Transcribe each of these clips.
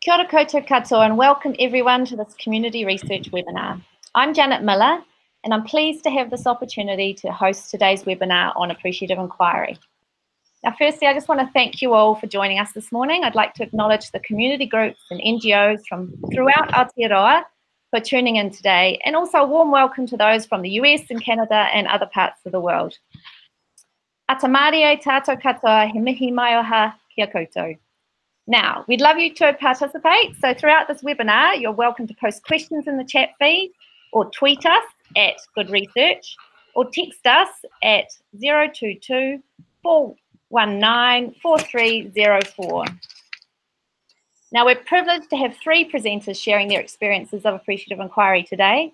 Kia ora koutou katoa and welcome everyone to this community research webinar. I'm Janet Miller and I'm pleased to have this opportunity to host today's webinar on Appreciative Inquiry. Now firstly, I just want to thank you all for joining us this morning. I'd like to acknowledge the community groups and NGOs from throughout Aotearoa for tuning in today, and also a warm welcome to those from the US and Canada and other parts of the world. Atamarie tātou katoa, he mihi mai oha kia koutou. Now, we'd love you to participate. So throughout this webinar, you're welcome to post questions in the chat feed or tweet us at Good Research or text us at 022 419 4304. Now, we're privileged to have three presenters sharing their experiences of Appreciative Inquiry today.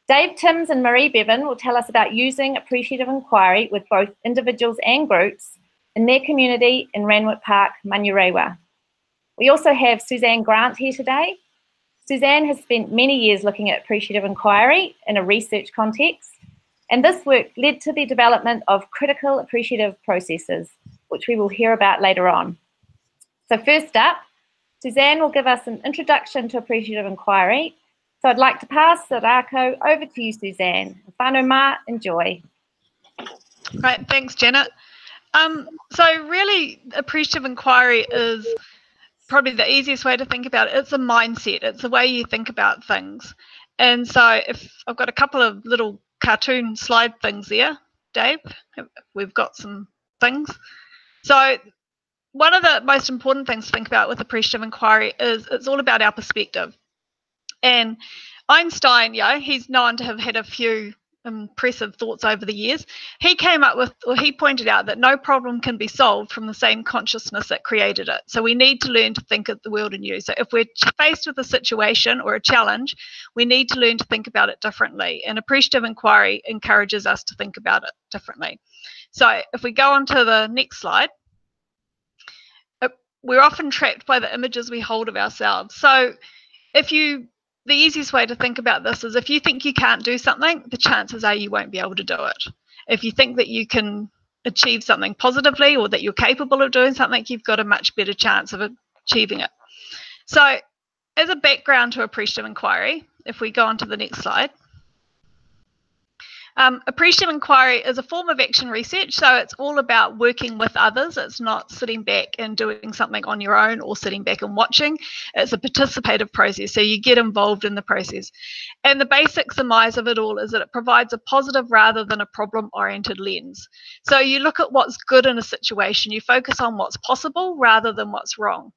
Dave Timms and Maree Beaven will tell us about using Appreciative Inquiry with both individuals and groups in their community in Randwick Park, Manurewa. We also have Suzanne Grant here today. Suzanne has spent many years looking at Appreciative Inquiry in a research context, and this work led to the development of critical appreciative processes, which we will hear about later on. So first up, Suzanne will give us an introduction to Appreciative Inquiry. So I'd like to pass the rākau over to you, Suzanne. Whānau mā, enjoy. Right, thanks, Janet. So really, Appreciative Inquiry is probably the easiest way to think about it. It's a mindset. It's the way you think about things. And so if I've got a couple of little cartoon slide things there, Dave, we've got some things. So one of the most important things to think about with Appreciative Inquiry is it's all about our perspective. And Einstein, he's known to have had a few impressive thoughts over the years. He came up with, or he pointed out that no problem can be solved from the same consciousness that created it. So we need to learn to think of the world anew. So if we're faced with a situation or a challenge, we need to learn to think about it differently. And Appreciative Inquiry encourages us to think about it differently. So if we go on to the next slide, we're often trapped by the images we hold of ourselves. So the easiest way to think about this is if you think you can't do something, the chances are you won't be able to do it. If you think that you can achieve something positively or that you're capable of doing something, you've got a much better chance of achieving it. So as a background to Appreciative Inquiry, if we go on to the next slide, Appreciative Inquiry is a form of action research, so it's all about working with others. It's not sitting back and doing something on your own or sitting back and watching. It's a participative process, so you get involved in the process. And the basic surmise of it all is that it provides a positive rather than a problem-oriented lens. So you look at what's good in a situation, you focus on what's possible rather than what's wrong.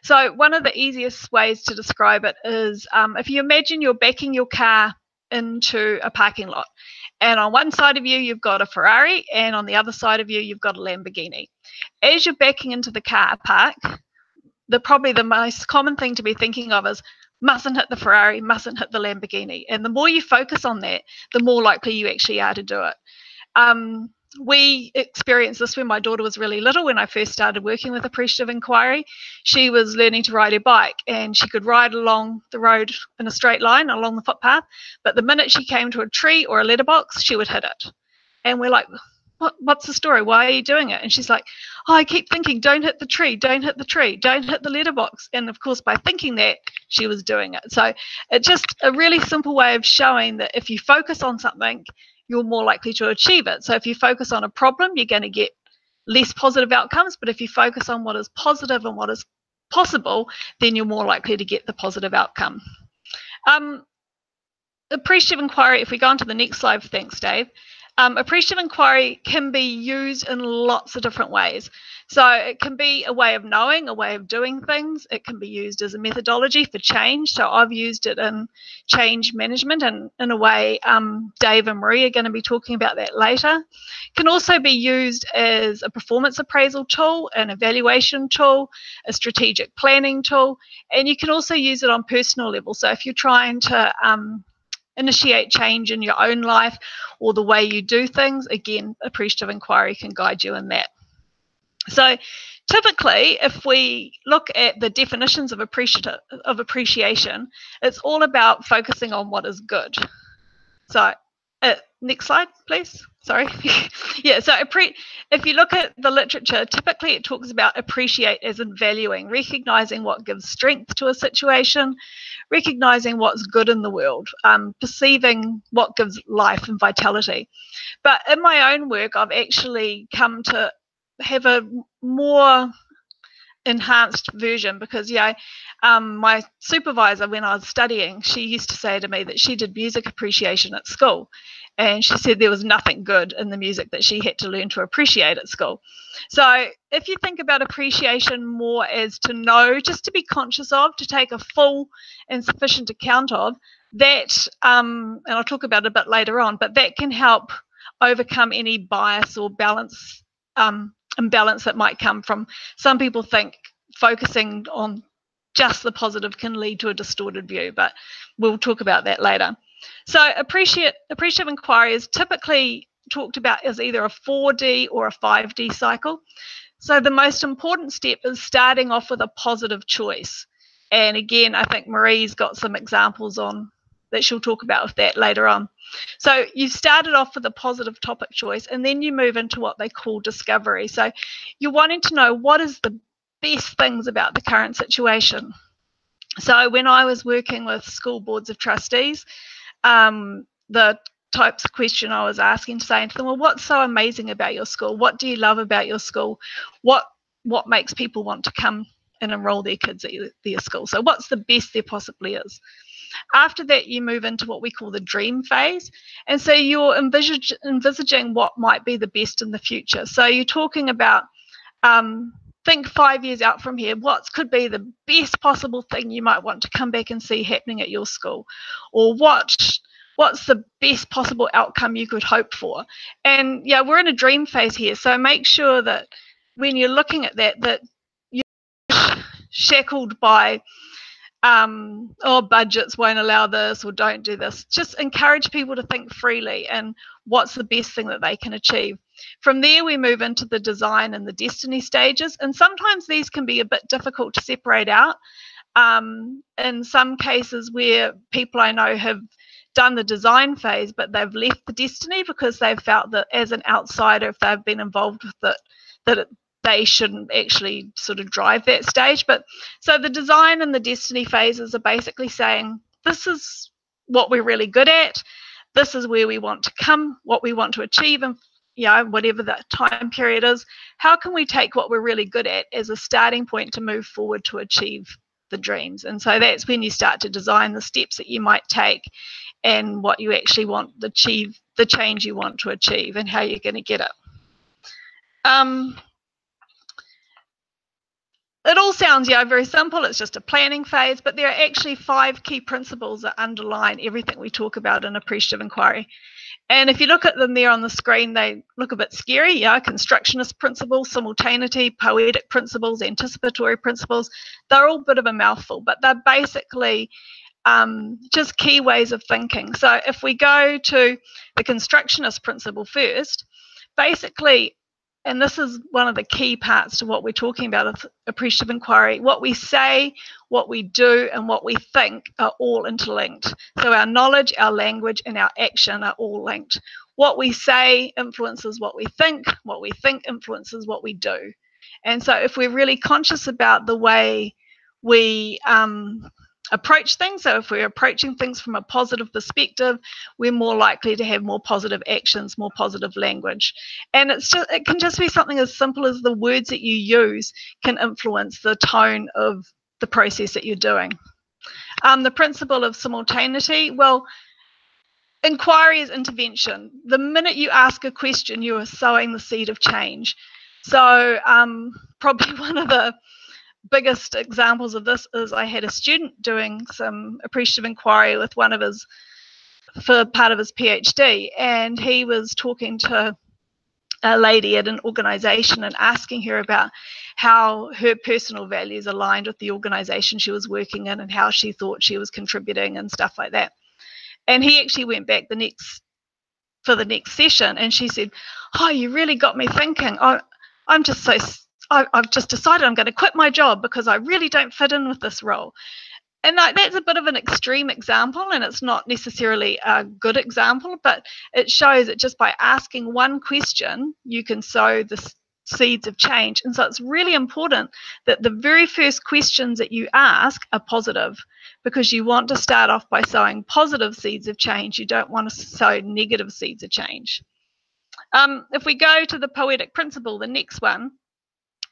So one of the easiest ways to describe it is if you imagine you're backing your car into a parking lot. And on one side of you, you've got a Ferrari, and on the other side of you, you've got a Lamborghini. As you're backing into the car park, probably the most common thing to be thinking of is mustn't hit the Ferrari, mustn't hit the Lamborghini. And the more you focus on that, the more likely you actually are to do it. We experienced this when my daughter was really little. When I first started working with Appreciative Inquiry, she was learning to ride her bike and she could ride along the road in a straight line along the footpath, but the minute she came to a tree or a letterbox, she would hit it. And we're like, what's the story? Why are you doing it? And she's like, I keep thinking, don't hit the tree, don't hit the tree, don't hit the letterbox. And of course, by thinking that, she was doing it. So it's just a really simple way of showing that if you focus on something, you're more likely to achieve it. So if you focus on a problem, you're going to get less positive outcomes. But if you focus on what is positive and what is possible, then you're more likely to get the positive outcome. Appreciative Inquiry, if we go on to the next slide, thanks, Dave. Appreciative Inquiry can be used in lots of different ways. So it can be a way of knowing, a way of doing things. It can be used as a methodology for change. So I've used it in change management, and in a way, Dave and Maree are going to be talking about that later. It can also be used as a performance appraisal tool, an evaluation tool, a strategic planning tool, and you can also use it on personal level. So if you're trying to initiate change in your own life or the way you do things, again, Appreciative Inquiry can guide you in that. So typically, if we look at the definitions of appreciation, it's all about focusing on what is good. So next slide, please. sorry. Yeah, so if you look at the literature, typically it talks about appreciate as in valuing, recognizing what gives strength to a situation, recognizing what's good in the world, perceiving what gives life and vitality. But in my own work, I've actually come to have a more enhanced version because my supervisor when I was studying, she used to say to me that she did music appreciation at school, and she said there was nothing good in the music that she had to learn to appreciate at school. So if you think about appreciation more as to know, just to be conscious of, to take a full and sufficient account of that, and I'll talk about it a bit later on, but that can help overcome any bias or imbalance that might come from. Some people think focusing on just the positive can lead to a distorted view, but we'll talk about that later. So appreciative inquiry is typically talked about as either a 4D or a 5D cycle. So the most important step is starting off with a positive choice. And again, I think Maree's got some examples on that she'll talk about with that later on. So you started off with a positive topic choice, and then you move into what they call discovery. So you're wanting to know what is the best things about the current situation. So when I was working with school boards of trustees, the types of question I was asking, saying to them, well, what's so amazing about your school? What do you love about your school? What makes people want to come and enroll their kids at their school? So what's the best there possibly is? After that, you move into what we call the dream phase. And so you're envisaging what might be the best in the future. So you're talking about, think 5 years out from here, what could be the best possible thing you might want to come back and see happening at your school? Or what's the best possible outcome you could hope for? And yeah, we're in a dream phase here. So make sure that when you're looking at that you're shackled by budgets won't allow this, or don't do this. Just encourage people to think freely and what's the best thing that they can achieve. From there, we move into the design and the destiny stages, and sometimes these can be a bit difficult to separate out. In some cases where people I know have done the design phase, but they've left the destiny because they've felt that as an outsider, if they've been involved with it, that they shouldn't actually sort of drive that stage. But so the design and the destiny phases are basically saying, this is what we're really good at, this is where we want to come, what we want to achieve, and whatever that time period is, how can we take what we're really good at as a starting point to move forward to achieve the dreams? And so that's when you start to design the steps that you might take and what you actually want to achieve, the change you want to achieve, and how you're going to get it. It all sounds very simple. It's just a planning phase, but there are actually 5 key principles that underline everything we talk about in appreciative inquiry. And if you look at them there on the screen, they look a bit scary. Constructionist principles, simultaneity, poetic principles, anticipatory principles. They're all a bit of a mouthful, but they're basically just key ways of thinking. So if we go to the constructionist principle first, basically, and this is one of the key parts to what we're talking about with appreciative inquiry, what we say, what we do, and what we think are all interlinked. So our knowledge, our language, and our action are all linked. What we say influences what we think influences what we do. And so if we're really conscious about the way we approach things, so if we're approaching things from a positive perspective, we're more likely to have more positive actions, more positive language. And it can just be something as simple as the words that you use can influence the tone of the process that you're doing. The principle of simultaneity, well, inquiry is intervention. The minute you ask a question, you are sowing the seed of change. So probably one of the biggest examples of this is I had a student doing some appreciative inquiry with for part of his PhD, and he was talking to a lady at an organisation and asking her about how her personal values aligned with the organisation she was working in and how she thought she was contributing and stuff like that. And he actually went back for the next session, and she said, "Oh, you really got me thinking. I've just decided I'm going to quit my job because I really don't fit in with this role." And that's a bit of an extreme example, and it's not necessarily a good example, but it shows that just by asking one question, you can sow the seeds of change. And so it's really important that the very first questions that you ask are positive, because you want to start off by sowing positive seeds of change. You don't want to sow negative seeds of change. If we go to the poetic principle, the next one,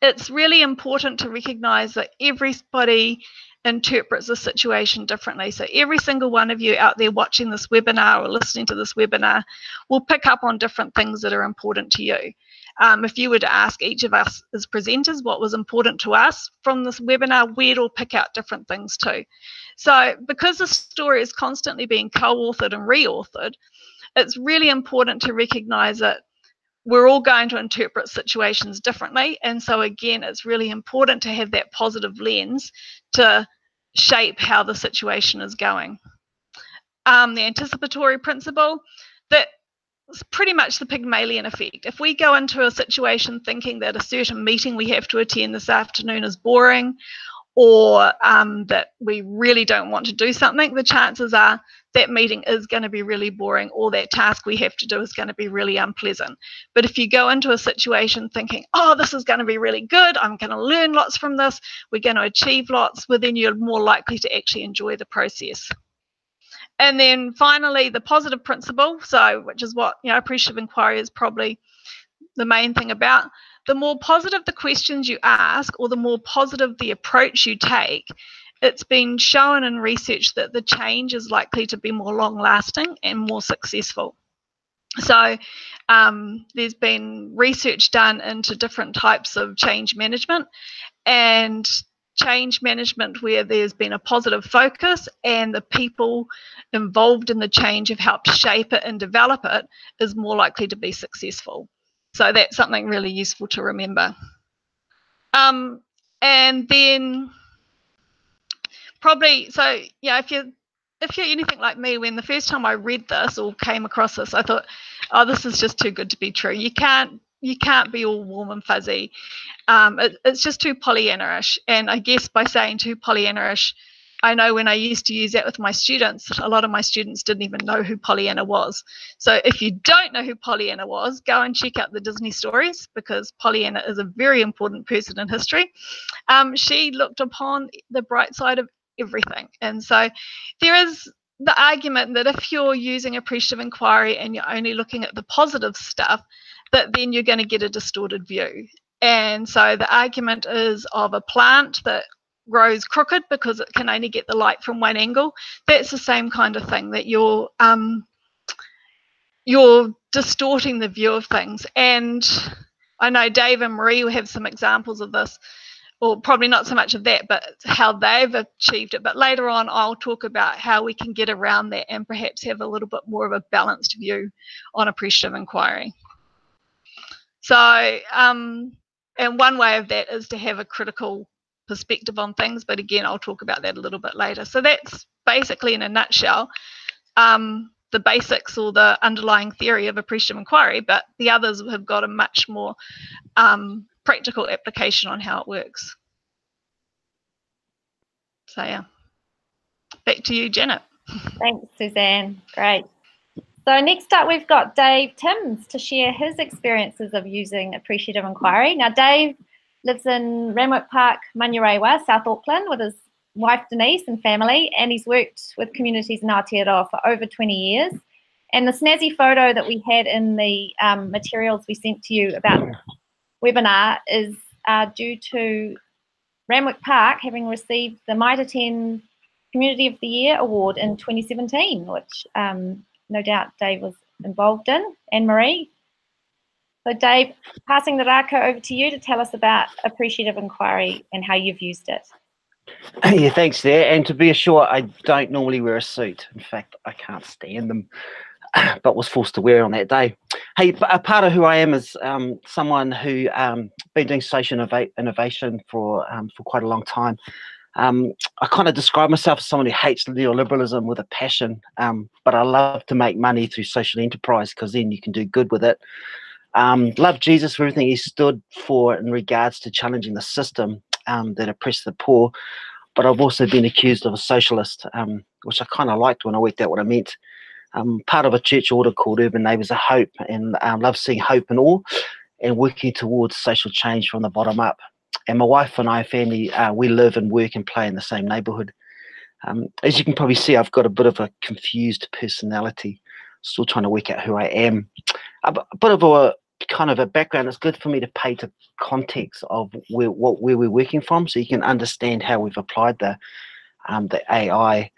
it's really important to recognize that everybody interprets the situation differently. So every single one of you out there watching this webinar or listening to this webinar will pick up on different things that are important to you. If you were to ask each of us as presenters what was important to us from this webinar, we'd all pick out different things too. So because the story is constantly being co-authored and re-authored, it's really important to recognize that we're all going to interpret situations differently. And so again, it's really important to have that positive lens to shape how the situation is going. The anticipatory principle, that's pretty much the Pygmalion effect. If we go into a situation thinking that a certain meeting we have to attend this afternoon is boring, or that we really don't want to do something, the chances are that meeting is going to be really boring, or that task we have to do is going to be really unpleasant. But if you go into a situation thinking, oh, this is going to be really good, I'm going to learn lots from this, we're going to achieve lots, well, then you're more likely to actually enjoy the process. And then finally, the positive principle, which is what appreciative inquiry is probably the main thing about. The more positive the questions you ask, or the more positive the approach you take, it's been shown in research that the change is likely to be more long-lasting and more successful. So there's been research done into different types of change management, and change management where there's been a positive focus and the people involved in the change have helped shape it and develop it is more likely to be successful. So that's something really useful to remember. And then probably, so yeah, if you're anything like me, when the first time I read this or came across this, I thought, oh, this is just too good to be true. You can't be all warm and fuzzy. It's just too Pollyanna-ish. And I guess by saying too Pollyanna-ish, I know when I used to use that with my students, a lot of my students didn't even know who Pollyanna was. So if you don't know who Pollyanna was, go and check out the Disney stories, because Pollyanna is a very important person in history. She looked upon the bright side of everything. And so there is the argument that if you're using appreciative inquiry and you're only looking at the positive stuff, that then you're going to get a distorted view. And so the argument is of a plant that grows crooked because it can only get the light from one angle. That's the same kind of thing, that you're distorting the view of things. And I know Dave and Maree will have some examples of this, or probably not so much of that, but how they've achieved it. But later on, I'll talk about how we can get around that and perhaps have a little bit more of a balanced view on appreciative inquiry. So, and one way of that is to have a critical perspective on things, but again, I'll talk about that a little bit later. So that's basically, in a nutshell, the basics or the underlying theory of appreciative inquiry, but the others have got a much more practical application on how it works. So yeah, back to you, Janet. Thanks, Suzanne. Great. So next up, we've got Dave Timms to share his experiences of using appreciative inquiry. Now, Dave lives in Randwick Park, Manurewa, South Auckland, with his wife Denise and family, and he's worked with communities in Aotearoa for over 20 years. And the snazzy photo that we had in the materials we sent to you about the webinar is due to Randwick Park having received the Mitre 10 Community of the Year Award in 2017, which no doubt Dave was involved in, and Maree. So Dave, passing the raka over to you to tell us about appreciative inquiry and how you've used it. Yeah, thanks there. And to be assured, I don't normally wear a suit. In fact, I can't stand them, but was forced to wear on that day. Hey, a part of who I am is someone who been doing social innovation for quite a long time. I kind of describe myself as someone who hates neoliberalism with a passion, but I love to make money through social enterprise, because then you can do good with it. Love Jesus for everything he stood for in regards to challenging the system that oppressed the poor. but I've also been accused of a socialist, which I kind of liked when I worked out what I meant. I'm part of a church order called Urban Neighbours of Hope, and love seeing hope in all and working towards social change from the bottom up. And my wife and I, family, we live and work and play in the same neighbourhood. As you can probably see, I've got a bit of a confused personality, still trying to work out who I am. A bit of a kind of a background. It's good for me to paint a context of where we're working from, so you can understand how we've applied the AI.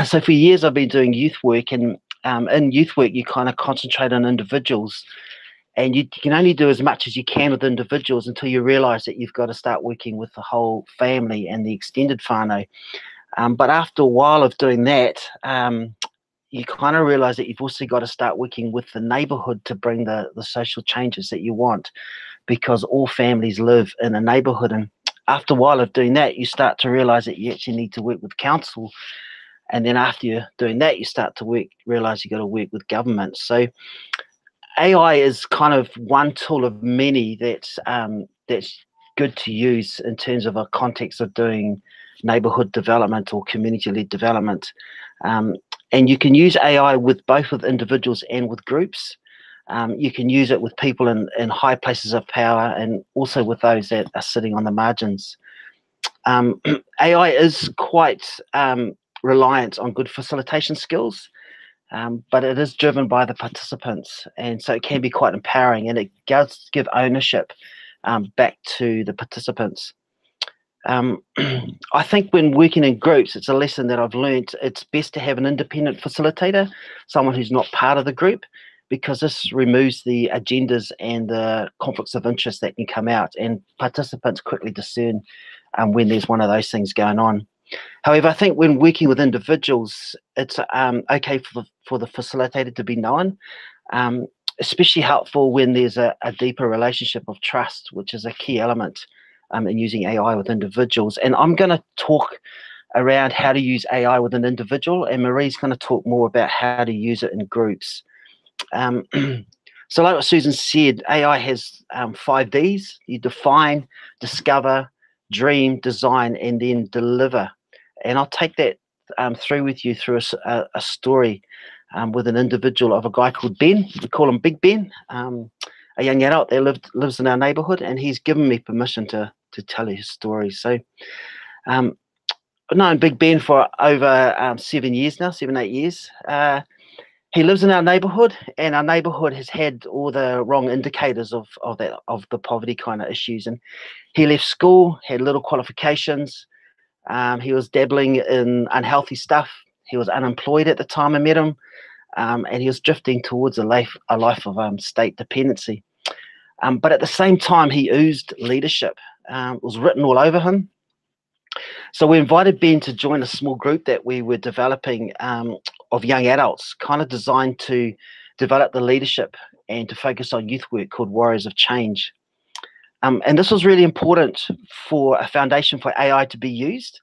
So for years I've been doing youth work, and in youth work you kind of concentrate on individuals, and you can only do as much as you can with individuals until you realise that you've got to start working with the whole family and the extended whānau. But after a while of doing that, you kind of realise that you've also got to start working with the neighbourhood to bring the social changes that you want, because all families live in a neighbourhood. And after a while of doing that, you start to realise that you actually need to work with council. And then after you're doing that, you start to realise you've got to work with government. So AI is kind of one tool of many that's good to use in terms of a context of doing neighbourhood development or community-led development. And you can use AI with both with individuals and with groups. You can use it with people in high places of power, and also with those that are sitting on the margins. AI is quite reliant on good facilitation skills, but it is driven by the participants, and so it can be quite empowering, and it does give ownership back to the participants. I think when working in groups, it's a lesson that I've learned. It's best to have an independent facilitator, someone who's not part of the group, because this removes the agendas and the conflicts of interest that can come out, and participants quickly discern when there's one of those things going on. However, I think when working with individuals, it's okay for the facilitator to be known, especially helpful when there's a deeper relationship of trust, which is a key element in using AI with individuals. And I'm going to talk around how to use AI with an individual, and Maree's going to talk more about how to use it in groups. So like what Susan said, AI has 5 Ds. You define, discover, dream, design, and then deliver. And I'll take that through with you through a story with an individual of a guy called Ben. We call him Big Ben, a young adult that lives in our neighbourhood, and he's given me permission to tell his story. So I've known Big Ben for over 7 years now, 7-8 years. He lives in our neighbourhood, and our neighbourhood has had all the wrong indicators of the poverty kind of issues. And he left school, had little qualifications. He was dabbling in unhealthy stuff. He was unemployed at the time I met him, and he was drifting towards a life of state dependency. But at the same time, he oozed leadership. It was written all over him. So we invited Ben to join a small group that we were developing of young adults, kind of designed to develop the leadership and to focus on youth work, called Warriors of Change. And this was really important for a foundation for AI to be used,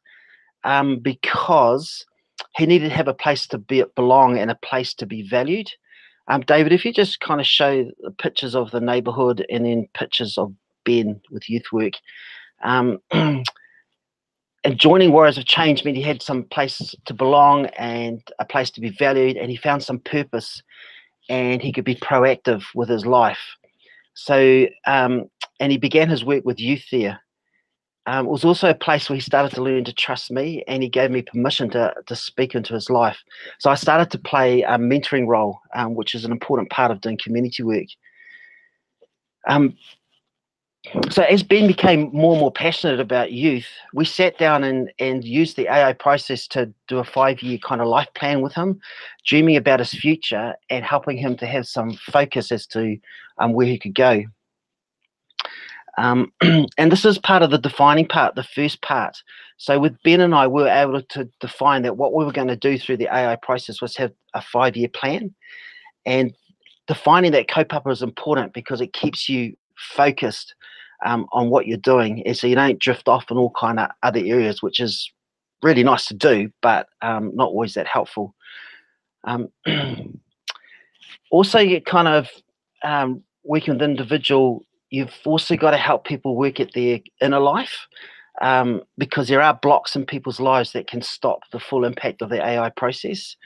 because he needed to have a place to belong and a place to be valued. David, if you just kind of show the pictures of the neighbourhood and then pictures of Ben with youth work. And joining Warriors of Change meant he had some place to belong and a place to be valued, and he found some purpose, and he could be proactive with his life. So, and he began his work with youth there. It was also a place where he started to learn to trust me, and he gave me permission to speak into his life. So I started to play a mentoring role, which is an important part of doing community work. So as Ben became more and more passionate about youth, we sat down and used the AI process to do a 5-year kind of life plan with him, dreaming about his future and helping him to have some focus as to where he could go. And this is part of the defining part, the first part. So with Ben and I, we were able to define that what we were going to do through the AI process was have a 5-year plan. And defining that kaupapa is important because it keeps you focused on what you're doing, and so you don't drift off in all kind of other areas, which is really nice to do, but not always that helpful. Also, you kind of working with individual, you've also got to help people work at their inner life. because there are blocks in people's lives that can stop the full impact of the AI process.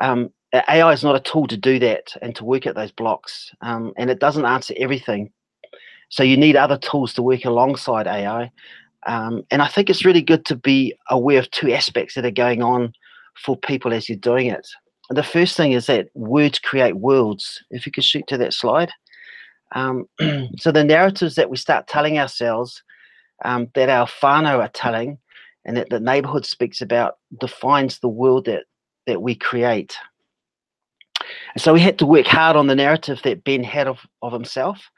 AI is not a tool to do that and to work at those blocks, and it doesn't answer everything. So you need other tools to work alongside AI. And I think it's really good to be aware of two aspects that are going on for people as you're doing it. And the first thing is that words create worlds. If you could shoot to that slide. So the narratives that we start telling ourselves, that our whānau are telling, and that the neighbourhood speaks about, defines the world that we create. And so we had to work hard on the narrative that Ben had of himself.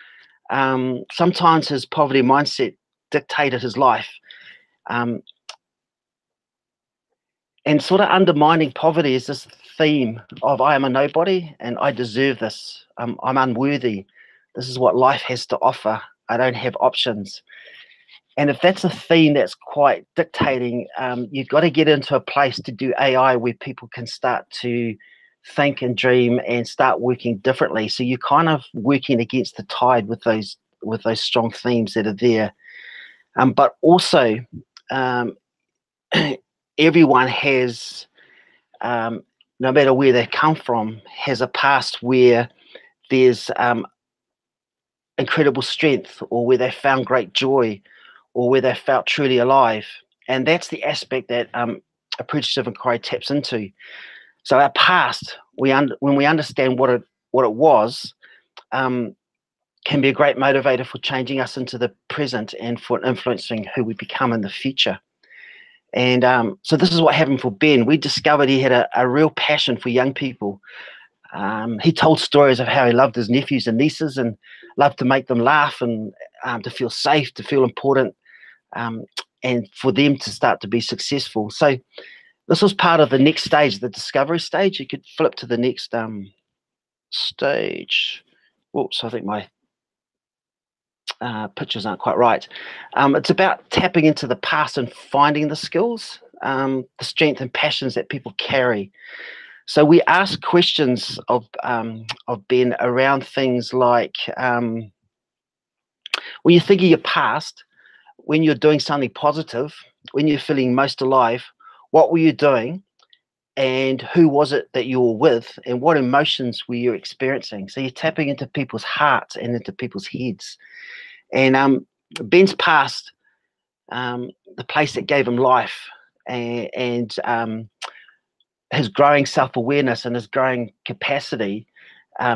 Sometimes his poverty mindset dictated his life. And sort of undermining poverty is this theme of I am a nobody and I deserve this. I'm unworthy. This is what life has to offer. I don't have options. And if that's a theme that's quite dictating, you've got to get into a place to do AI where people can start to think and dream and start working differently. So you're kind of working against the tide with those strong themes that are there. But also, everyone has, no matter where they come from, has a past where there's incredible strength, or where they found great joy, or where they felt truly alive. And that's the aspect that Appreciative Inquiry taps into. So our past, when we understand what it was, can be a great motivator for changing us into the present and for influencing who we become in the future. And so this is what happened for Ben. We discovered he had a real passion for young people. He told stories of how he loved his nephews and nieces and loved to make them laugh and to feel safe, to feel important, and for them to start to be successful. So this was part of the next stage, the discovery stage. You could flip to the next stage. Whoops, I think my pictures aren't quite right. It's about tapping into the past and finding the skills, the strength and passions that people carry. So we ask questions of Ben around things like, when you think of your past, when you're doing something positive, when you're feeling most alive, what were you doing? And who was it that you were with? And what emotions were you experiencing? So you're tapping into people's hearts and into people's heads. And Ben's past, the place that gave him life, and his growing self-awareness and his growing capacity,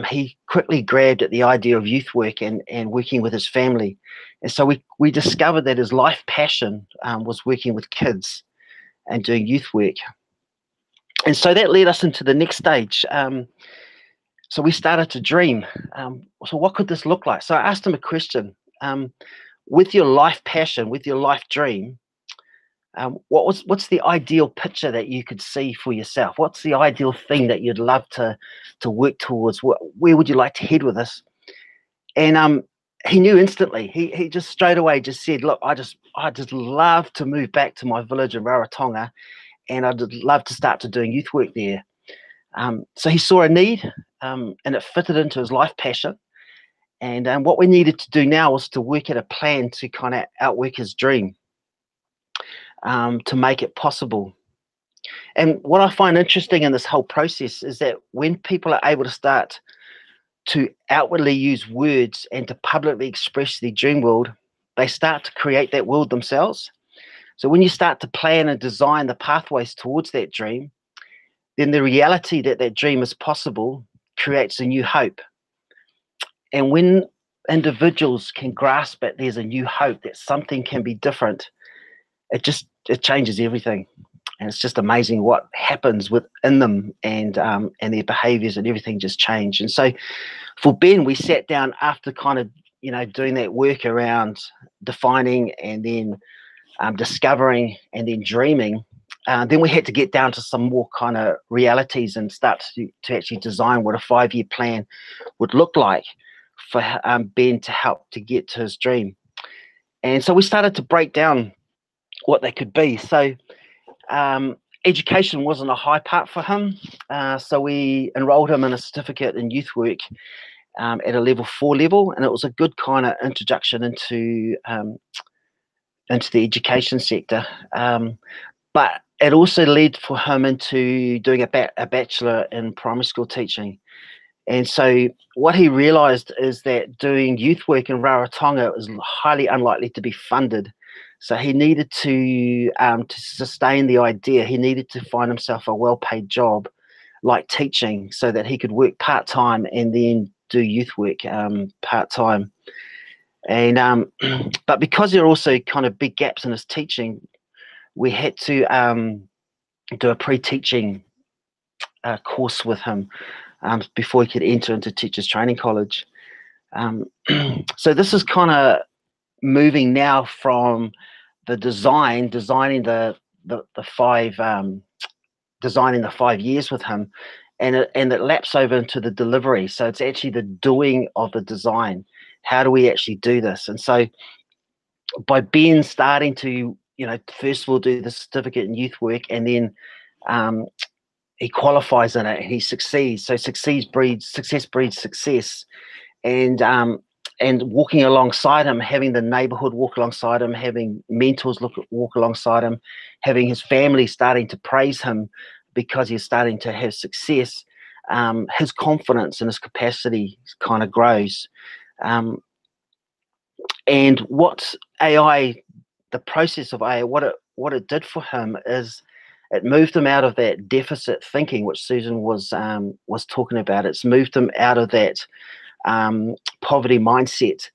he quickly grabbed at the idea of youth work and working with his family. And so we discovered that his life passion was working with kids and doing youth work. And so that led us into the next stage. So we started to dream. So what could this look like? So I asked him a question. With your life passion, with your life dream, what's the ideal picture that you could see for yourself? What's the ideal thing that you'd love to work towards? Where would you like to head with this? And he knew instantly. He just straight away just said, look, I just love to move back to my village in Rarotonga, and I'd love to start to doing youth work there. So he saw a need, and it fitted into his life passion. And what we needed to do now was to work at a plan to kind of outwork his dream, to make it possible. And what I find interesting in this whole process is that when people are able to start to outwardly use words and to publicly express their dream world, they start to create that world themselves. So when you start to plan and design the pathways towards that dream, then the reality that that dream is possible creates a new hope. And when individuals can grasp it, there's a new hope that something can be different, it changes everything. And it's just amazing what happens within them, and their behaviors and everything just change. And so for Ben, we sat down after kind of, doing that work around defining and then discovering and then dreaming. Then we had to get down to some more kind of realities and start to actually design what a 5-year plan would look like for Ben to help to get to his dream. And so we started to break down what they could be. So education wasn't a high part for him. So we enrolled him in a certificate in youth work at a level 4 level. And it was a good kind of introduction into into the education sector. But it also led for him into doing a bachelor in primary school teaching. And so what he realised is that doing youth work in Rarotonga was highly unlikely to be funded. So he needed to sustain the idea, he needed to find himself a well-paid job like teaching so that he could work part-time and then do youth work part-time. And but because there are also kind of big gaps in his teaching, we had to do a pre-teaching course with him before he could enter into Teachers Training College. So this is kind of moving now from the designing the 5 years with him, and it laps over into the delivery. So it's actually the doing of the design. How do we actually do this? And so by Ben starting to, first of all do the certificate in youth work, and then he qualifies in it and he succeeds. So success breeds success. And walking alongside him, having the neighbourhood walk alongside him, having mentors walk alongside him, having his family starting to praise him because he's starting to have success, his confidence and his capacity kind of grows. And what AI, the process of AI, what it did for him is it moved him out of that deficit thinking, which Susan was talking about. It's moved him out of that poverty mindset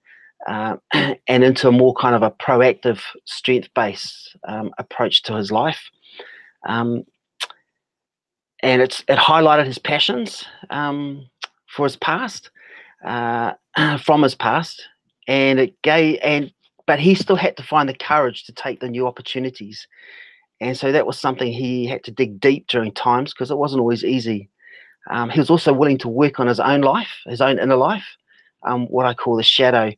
and into a more kind of a proactive, strength-based approach to his life. And it highlighted his passions for his past, from his past, but he still had to find the courage to take the new opportunities. And so that was something he had to dig deep during times, because it wasn't always easy. He was also willing to work on his own life, his own inner life, what I call the shadow,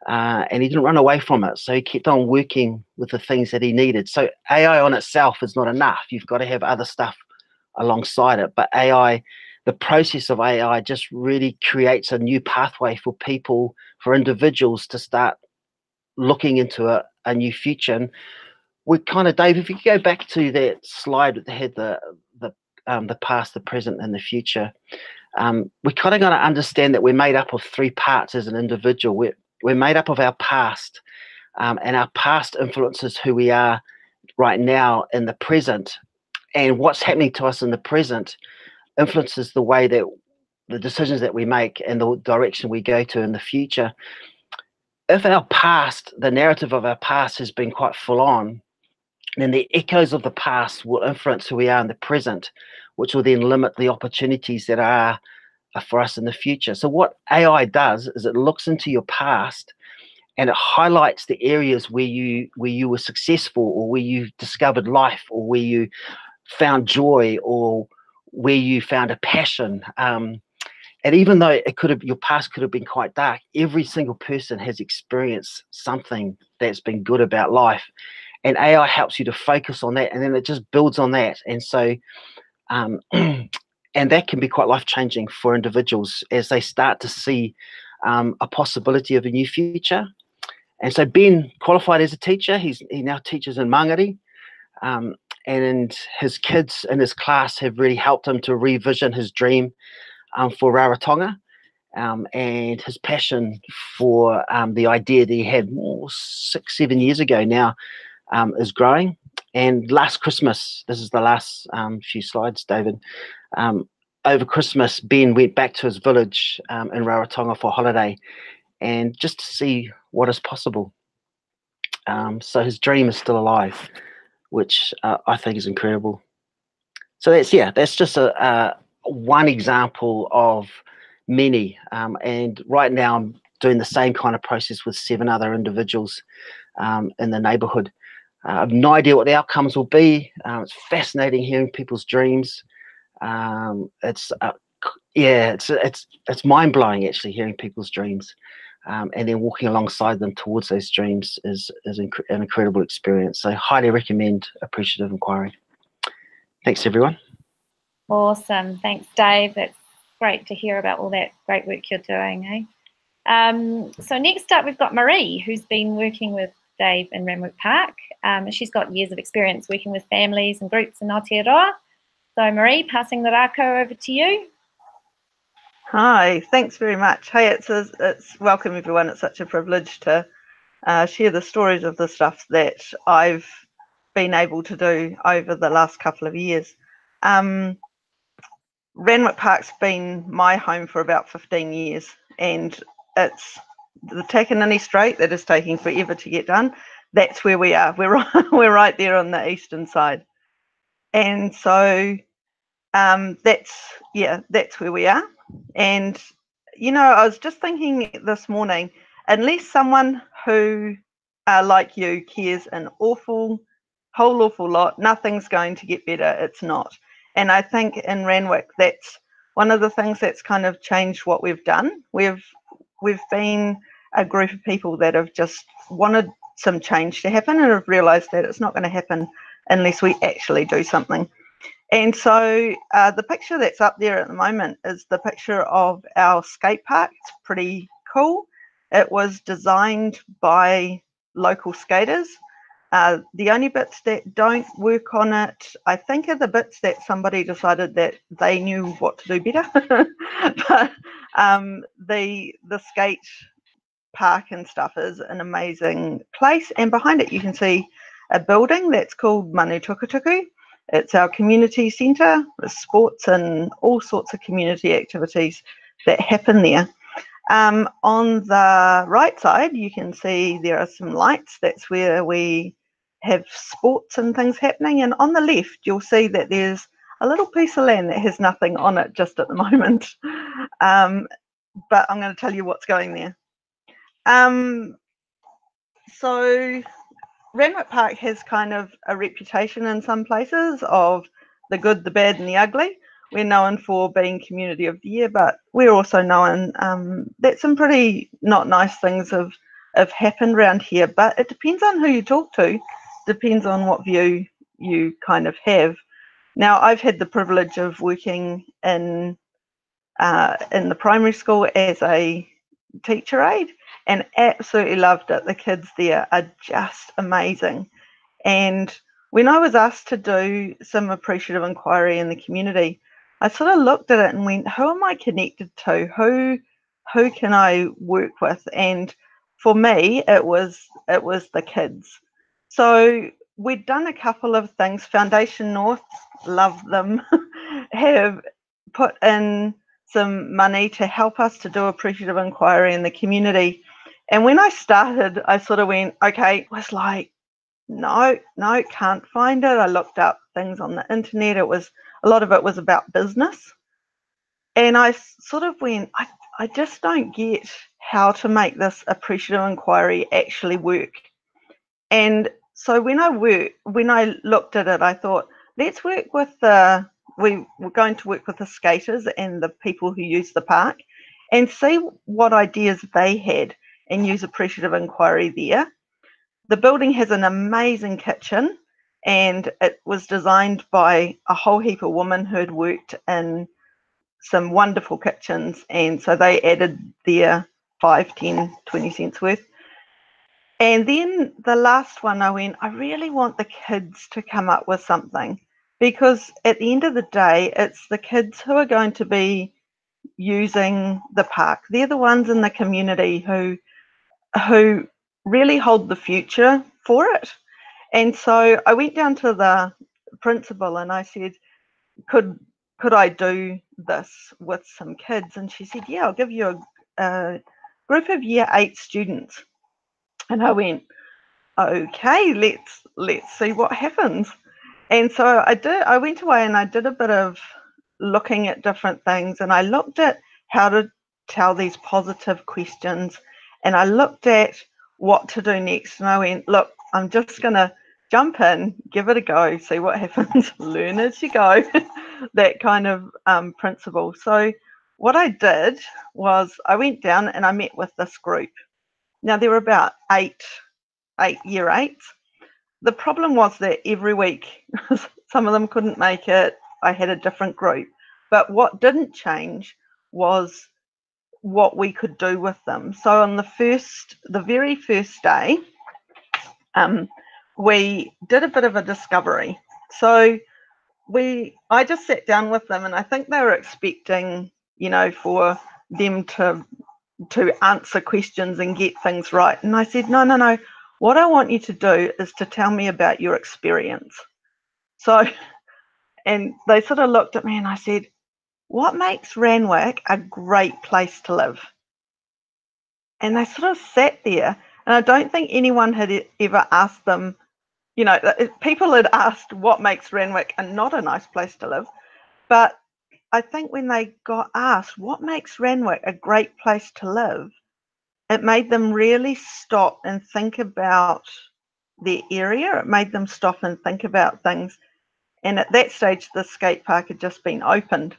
and he didn't run away from it. So he kept on working with the things that he needed. So AI on itself is not enough. You've got to have other stuff alongside it. But AI, the process of AI just really creates a new pathway for people, for individuals to start looking into a new future. And we kind of, Dave, if you go back to that slide that had the past, the present, and the future, we kind of got to understand that we're made up of three parts as an individual. We're made up of our past, and our past influences who we are right now in the present, and what's happening to us in the present influences the way that the decisions that we make and the direction we go to in the future. If our past, the narrative of our past has been quite full on, then the echoes of the past will influence who we are in the present, which will then limit the opportunities that are for us in the future. So what AI does is it looks into your past and it highlights the areas where you were successful, or where you discovered life, or where you found joy, or where you found a passion. And even though your past could have been quite dark, every single person has experienced something that's been good about life. And AI helps you to focus on that, and then it just builds on that. And so, and that can be quite life-changing for individuals as they start to see a possibility of a new future. And so Ben qualified as a teacher. He now teaches in Mangere, and his kids in his class have really helped him to revision his dream for Rarotonga, and his passion for the idea that he had 6-7 years ago now is growing. And last Christmas, this is the last few slides, David, over Christmas, Ben went back to his village in Rarotonga for a holiday, and just to see what is possible. So his dream is still alive, which I think is incredible. So that's just one example of many. And right now I'm doing the same kind of process with 7 other individuals in the neighbourhood. I have no idea what the outcomes will be. It's fascinating hearing people's dreams. It's mind-blowing actually hearing people's dreams, and then walking alongside them towards those dreams is an incredible experience. So highly recommend Appreciative Inquiry. Thanks everyone. Awesome, thanks Dave. That's great to hear about all that great work you're doing, eh? So next up we've got Maree, who's been working with Dave in Randwick Park. She's got years of experience working with families and groups in Aotearoa. So Maree, passing the rākau over to you. Hi, thanks very much. Hey, it's welcome everyone. It's such a privilege to share the stories of the stuff that I've been able to do over the last couple of years. Randwick Park's been my home for about 15 years, and it's the Takanini Strait that is taking forever to get done. That's where we are. We're right there on the eastern side, and so that's where we are. And you know, I was just thinking this morning, unless someone who like you cares an whole awful lot, nothing's going to get better. It's not. And I think in Randwick, that's one of the things that's kind of changed what we've done. We've been a group of people that have just wanted some change to happen and have realised that it's not going to happen unless we actually do something. And so the picture that's up there at the moment is the picture of our skate park. It's pretty cool. It was designed by local skaters. The only bits that don't work on it, I think, are the bits that somebody decided that they knew what to do better. But the skate park and stuff is an amazing place. And behind it, you can see a building that's called Manu Tuktutuku. It's our community centre with sports and all sorts of community activities that happen there. On the right side, you can see there are some lights. That's where we have sports and things happening. And on the left, you'll see that there's a little piece of land that has nothing on it just at the moment. But I'm going to tell you what's going there. So Randwick Park has kind of a reputation in some places of the good, the bad and the ugly. We're known for being Community of the Year, but we're also known that some pretty not nice things have happened around here. But it depends on who you talk to, depends on what view you kind of have. Now, I've had the privilege of working in the primary school as a teacher aide and absolutely loved it. The kids there are just amazing. And when I was asked to do some appreciative inquiry in the community, I sort of looked at it and went, who am I connected to? Who can I work with? And for me, it was the kids. So we'd done a couple of things. Foundation North, love them, have put in some money to help us to do appreciative inquiry in the community. And when I started, I sort of went, okay, it was like, no, can't find it. I looked up things on the internet. A lot of it was about business. And I sort of went, I just don't get how to make this appreciative inquiry actually work. And so when I looked at it, I thought, let's work with we were going to work with the skaters and the people who use the park and see what ideas they had and use appreciative inquiry there. The building has an amazing kitchen and it was designed by a whole heap of women who had worked in some wonderful kitchens, and so they added their 5, 10, 20 cents worth. And then the last one, I went, I really want the kids to come up with something, because at the end of the day, it's the kids who are going to be using the park. They're the ones in the community who really hold the future for it. And so I went down to the principal and I said, could I do this with some kids? And she said, yeah, I'll give you a group of year 8 students. And I went, okay, let's see what happens. And so I went away and I did a bit of looking at different things, and I looked at how to tell these positive questions, and I looked at what to do next. And I went, look, I'm just going to jump in, give it a go, see what happens, learn as you go, that kind of principle. So what I did was I went down and I met with this group. Now there were about 8 year 8s. The problem was that every week, some of them couldn't make it. I had a different group. But what didn't change was what we could do with them. So on the very first day, we did a bit of a discovery. So I just sat down with them, and I think they were expecting, you know, for them to answer questions and get things right. And I said, no. What I want you to do is to tell me about your experience. So, and they sort of looked at me, and I said, what makes Randwick a great place to live? And they sort of sat there, and I don't think anyone had ever asked them, you know, people had asked what makes Randwick not a nice place to live. But I think when they got asked what makes Randwick a great place to live, it made them really stop and think about their area. It made them stop and think about things. And at that stage, the skate park had just been opened.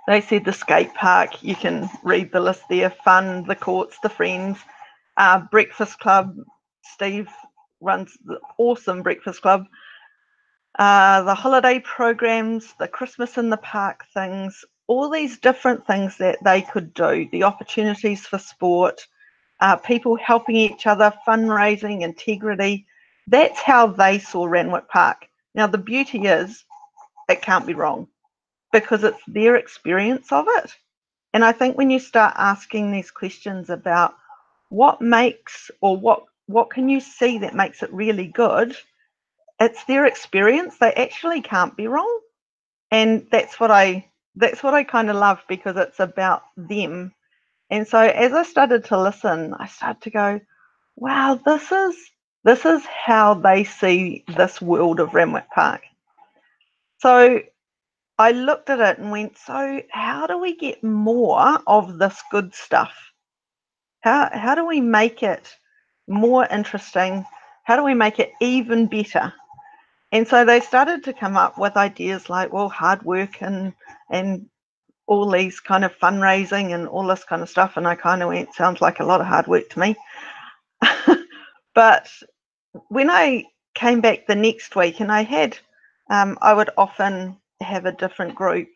They said the skate park, you can read the list there, fun, the courts, the friends, breakfast club. Steve runs the awesome breakfast club. The holiday programs, the Christmas in the park things, all these different things that they could do, the opportunities for sport, people helping each other, fundraising, integrity. That's how they saw Randwick Park. Now, the beauty is it can't be wrong because it's their experience of it. And I think when you start asking these questions about what makes, or what can you see that makes it really good, it's their experience. They actually can't be wrong. And that's what I kind of love, because it's about them. And so as I started to listen, I started to go, wow, this is how they see this world of Randwick Park. So I looked at it and went, so how do we get more of this good stuff? How do we make it more interesting? How do we make it even better? And so they started to come up with ideas like, well, hard work and all these kind of fundraising and all this kind of stuff. And I kind of went, sounds like a lot of hard work to me. But when I came back the next week, and I had, I would often have a different group,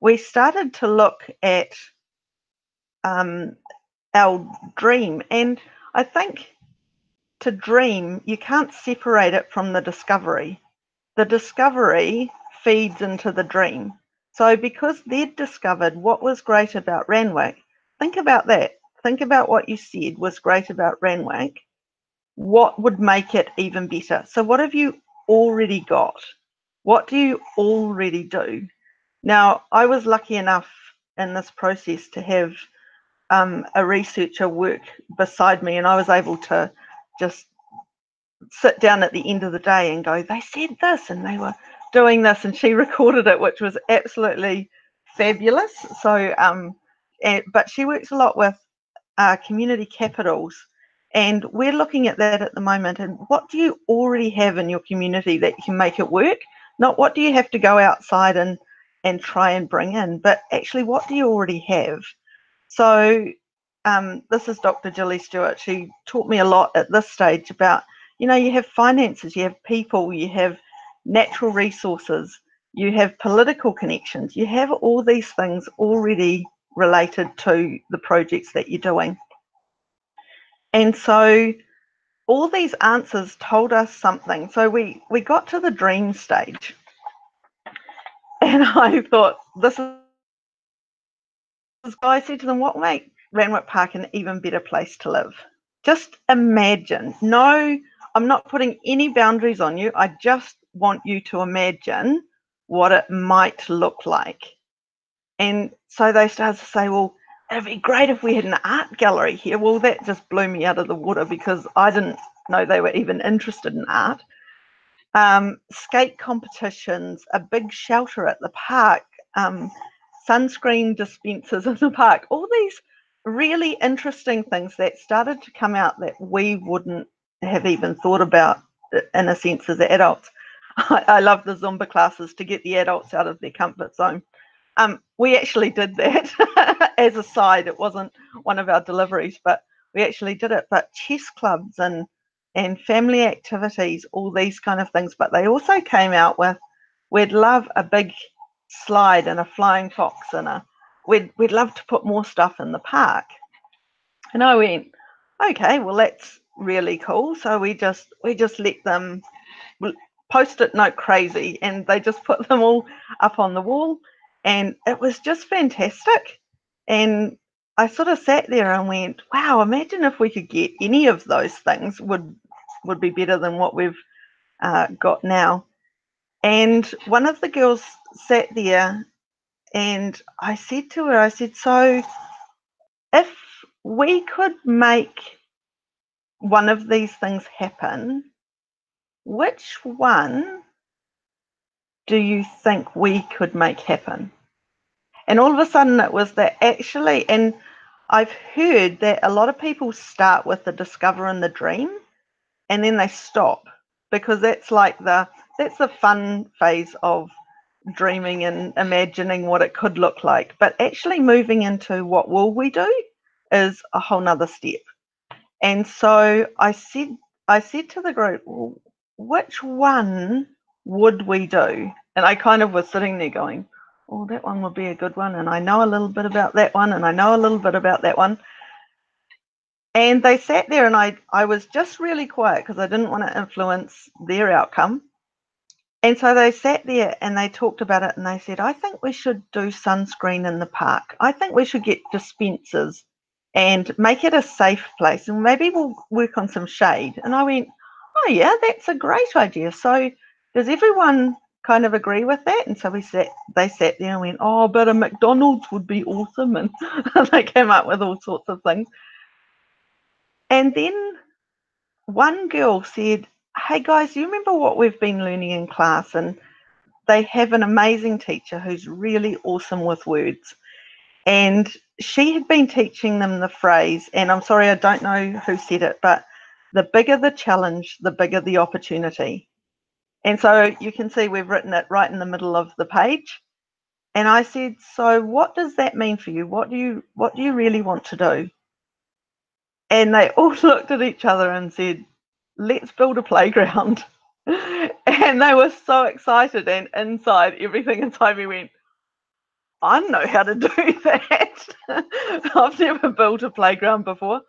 we started to look at our dream. And I think to dream, you can't separate it from the discovery. The discovery feeds into the dream. So because they'd discovered what was great about Randwick, think about that. Think about what you said was great about Randwick. What would make it even better? So what have you already got? What do you already do? Now, I was lucky enough in this process to have a researcher work beside me, and I was able to just sit down at the end of the day and go, they said this and they were doing this, and she recorded it, which was absolutely fabulous. So but she works a lot with community capitals, and we're looking at that at the moment. And what do you already have in your community that you can make it work? Not what do you have to go outside and try and bring in, but actually what do you already have? So this is Dr. Jilly Stewart. She taught me a lot at this stage about, you know, you have finances, you have people, you have natural resources, you have political connections, you have all these things already related to the projects that you're doing. And so all these answers told us something. So we got to the dream stage, and I thought, this is, I said to them, what will make Randwick Park an even better place to live? Just imagine. No, I'm not putting any boundaries on you. I just want you to imagine what it might look like. And so they started to say, well, it'd be great if we had an art gallery here. Well, that just blew me out of the water, because I didn't know they were even interested in art. Skate competitions, a big shelter at the park, sunscreen dispensers in the park, all these really interesting things that started to come out that we wouldn't have even thought about, in a sense, as adults. I love the Zumba classes to get the adults out of their comfort zone. We actually did that as a side. It wasn't one of our deliveries, but we actually did it. But chess clubs and family activities, all these kind of things. But they also came out with, we'd love a big slide and a flying fox, and we'd love to put more stuff in the park. And I went, okay, well, really cool. So we just let them Post-it note crazy, and they just put them all up on the wall, and it was just fantastic. And I sort of sat there and went, wow, imagine if we could get any of those things would be better than what we've got now. And one of the girls sat there, and I said to her, I said, so if we could make one of these things happen, which one do you think we could make happen? And all of a sudden it was that actually, and I've heard that a lot of people start with the discover and the dream, and then they stop, because that's the fun phase of dreaming and imagining what it could look like. But actually moving into what will we do is a whole nother step. And so I said to the group, well, which one would we do? And I kind of was sitting there going, oh, that one would be a good one, and I know a little bit about that one, and I know a little bit about that one. And they sat there, and I was just really quiet because I didn't want to influence their outcome. And so they sat there and they talked about it, and they said, I think we should do sunscreen in the park. I think we should get dispensers and make it a safe place, and maybe we'll work on some shade. And I went, oh yeah, that's a great idea. So does everyone kind of agree with that? And so they sat there and went, oh, but a McDonald's would be awesome. And they came up with all sorts of things. And then one girl said, hey guys, you remember what we've been learning in class? And they have an amazing teacher who's really awesome with words. And she had been teaching them the phrase, and I'm sorry, I don't know who said it, but the bigger the challenge, the bigger the opportunity. And so you can see we've written it right in the middle of the page. And I said, so what does that mean for you? What do you really want to do? And they all looked at each other and said, let's build a playground. And they were so excited, and everything inside me went, I don't know how to do that. I've never built a playground before.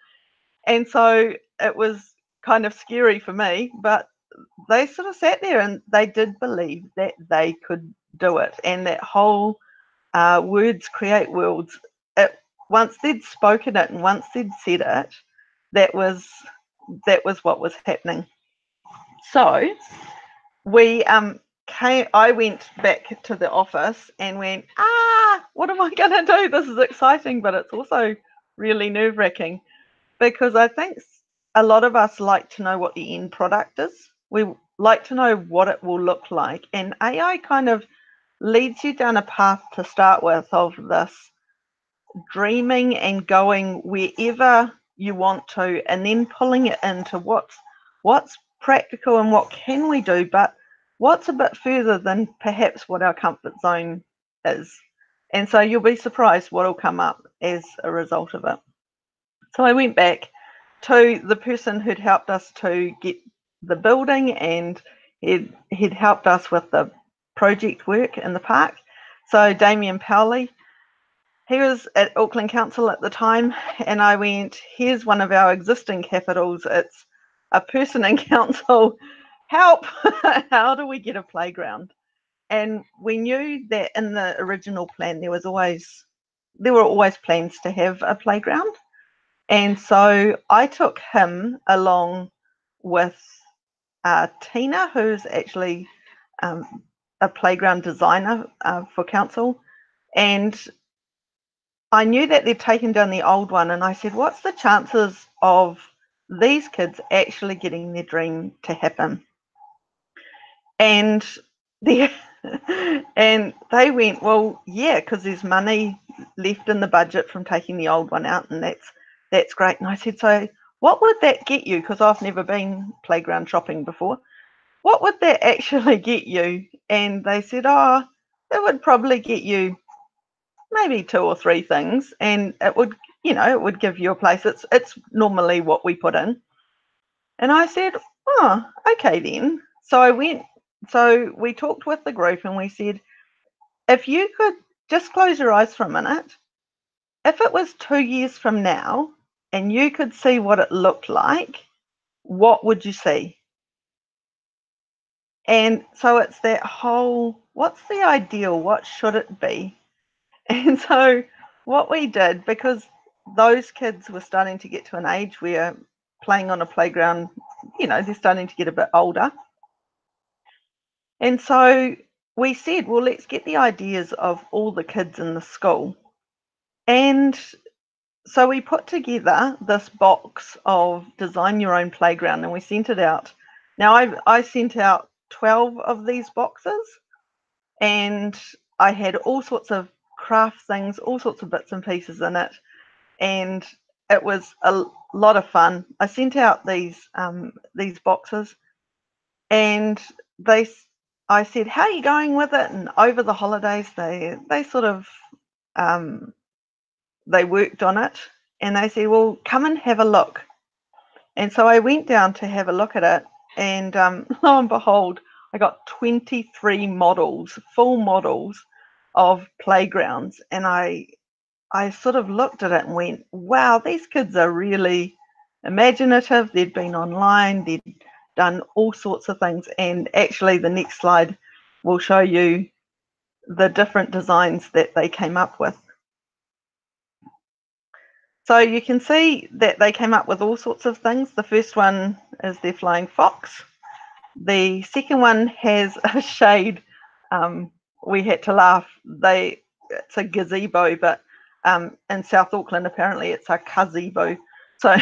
And so it was kind of scary for me, but they sort of sat there and they did believe that they could do it. And that whole words create worlds, once they'd spoken it and once they'd said it, that was what was happening. So we I went back to the office and went, what am I going to do? This is exciting, but it's also really nerve-wracking, because I think a lot of us like to know what the end product is. We like to know what it will look like. And AI kind of leads you down a path to start with of this dreaming and going wherever you want to, and then pulling it into what's practical and what can we do, but what's a bit further than perhaps what our comfort zone is. And so you'll be surprised what will come up as a result of it. So I went back to the person who'd helped us to get the building, and he'd helped us with the project work in the park. So Damien Powley, he was at Auckland Council at the time, and I went, here's one of our existing capitals. It's a person in council. Help! How do we get a playground? And we knew that in the original plan there were always plans to have a playground. And so I took him along with Tina, who's actually a playground designer for council. And I knew that they'd taken down the old one, and I said, what's the chances of these kids actually getting their dream to happen? And they went, well, yeah, because there's money left in the budget from taking the old one out, and that's great. And I said, so what would that get you? Because I've never been playground shopping before. What would that actually get you? And they said, oh, it would probably get you maybe 2 or 3 things, and it would give you a place. It's normally what we put in. And I said, oh, okay then. So we talked with the group, and we said, if you could just close your eyes for a minute, if it was 2 years from now and you could see what it looked like, what would you see? And so it's that whole, what's the ideal? What should it be? And so what we did, because those kids were starting to get to an age where playing on a playground, you know, they're starting to get a bit older. And so we said, well, let's get the ideas of all the kids in the school. And so we put together this box of design your own playground, and we sent it out. Now I sent out 12 of these boxes, and I had all sorts of craft things, all sorts of bits and pieces in it, and it was a lot of fun. I sent out these boxes, and I said, how are you going with it? And over the holidays, they sort of they worked on it, and they said, well, come and have a look. And so I went down to have a look at it, and lo and behold, I got 23 models, full models of playgrounds. And I sort of looked at it and went, wow, these kids are really imaginative. They'd been online, they'd done all sorts of things. And actually the next slide will show you the different designs that they came up with. So you can see that they came up with all sorts of things. The first one is their flying fox. The second one has a shade. We had to laugh. It's a gazebo, but in South Auckland, apparently it's a gazebo. So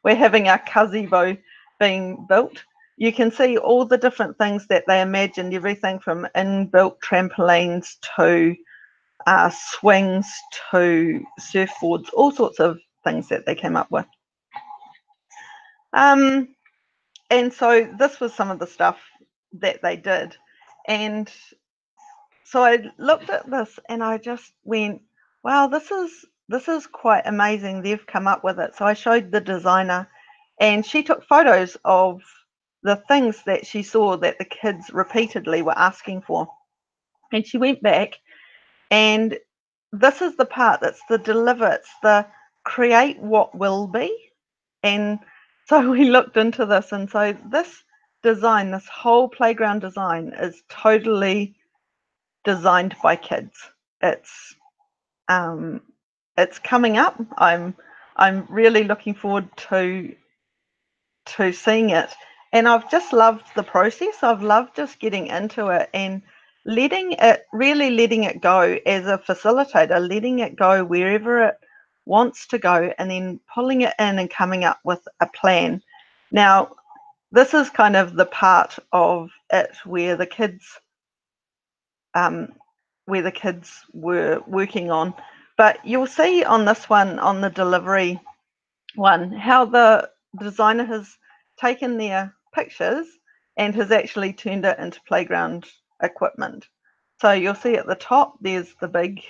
we're having a gazebo being built. You can see all the different things that they imagined, everything from inbuilt trampolines to swings to surfboards, all sorts of things that they came up with. And so this was some of the stuff that they did. And so I looked at this and I just went, wow, this is quite amazing. They've come up with it. So I showed the designer, and she took photos of the things that she saw that the kids repeatedly were asking for. And she went back, and this is the part that's the deliver, it's the create what will be. And so we looked into this, and so this design, this whole playground design, is totally designed by kids. It's coming up. I'm really looking forward to seeing it, and I've just loved the process. I've loved just getting into it and letting it go as a facilitator, letting it go wherever it wants to go, and then pulling it in and coming up with a plan. Now, this is kind of the part of it where the kids were working on. But you'll see on this one, on the delivery one, how the designer has taken their pictures and has actually turned it into playground equipment. So you'll see at the top, there's the big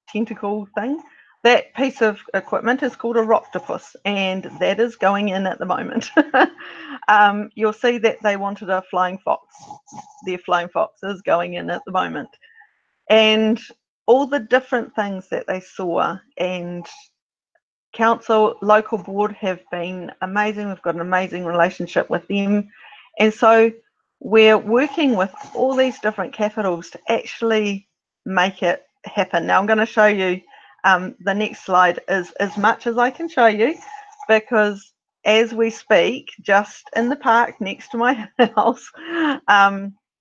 tentacle thing. That piece of equipment is called a roctopus, and that is going in at the moment. You'll see that they wanted a flying fox. Their flying fox is going in at the moment. And all the different things that they saw, and council, local board have been amazing. We've got an amazing relationship with them. And so we're working with all these different capitals to actually make it happen. Now I'm going to show you the next slide is as much as I can show you, because as we speak, just in the park next to my house,